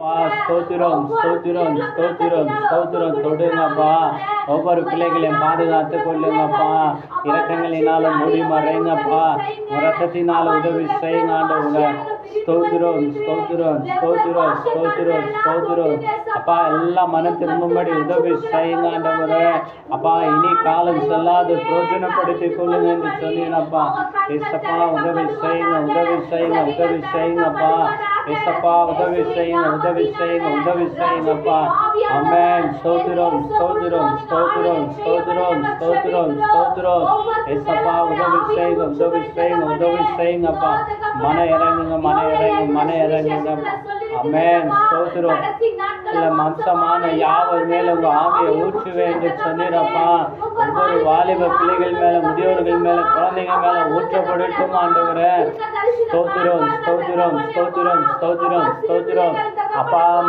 ஸ்தோத்திரம் ஸ்தோத்திரம் ஸ்தோத்திரம் ஸ்தோத்திரம். தொடுங்கப்பா, ஒவ்வொரு பிள்ளைகளையும் பாதுகாத்து கொள்ளுங்கப்பா. இரக்கங்களினால மூடி மறைங்கப்பா. ரத்தத்தினால உதவி செய்யுங்க ஆண்டவரே. ஸ்தோத்திரம் ஸ்தோத்திரம் ஸ்தோத்திரம் ஸ்தோத்திரம் ஸ்தோத்திரம். அப்பா, எல்லாம் மனம் திரும்பும்படி உதவி செய்யுங்க ஆண்டவரே. அப்பா, இனி காலம் செல்லாது பிரோஜனப்படுத்திக் கொள்ளுங்க என்று சொன்னீங்கப்பா. ஏசப்பா, உதவி செய்யுங்க உதவி செய்யுங்க உதவி செய்யுங்கப்பா. ஏசப்பா, உதவி செய்யுங்க உதவி செய்யுங்க உதவி செய்யுங்கப்பா. ஆமென். ஸ்தோத்திரம் ஸ்தோத்திரம் ஸ்தோத்திரம் ஸ்தோத்திரம் ஸ்தோத்திரம் ஸ்தோத்திரம். ஏசப்பா, உதவி செய்யுங்க உதவி செய்யுங்க உதவி செய்யுங்கப்பா. மன இறங்குங்க மன இறங்குங்க மன இறங்குங்க. ஆமென். ஸ்தோத்திரம். இல்ல மாம்சமான யாவர் மேல உங்க ஆவியை ஊற்றுவேன் என்று சொன்னீரப்பா. ஒவ்வொரு வாலிப பிள்ளைகள் மேல, முதியோர்கள் மேல, குழந்தைங்க மேல ஊற்றப்படட்டும் ஆண்டவரே. ஸ்தோத்திரம் ஸ்தோத்திரம் ஸ்தோத்திரம் ஸ்தோத்திரம் ஸ்தோத்திரம். அப்பா,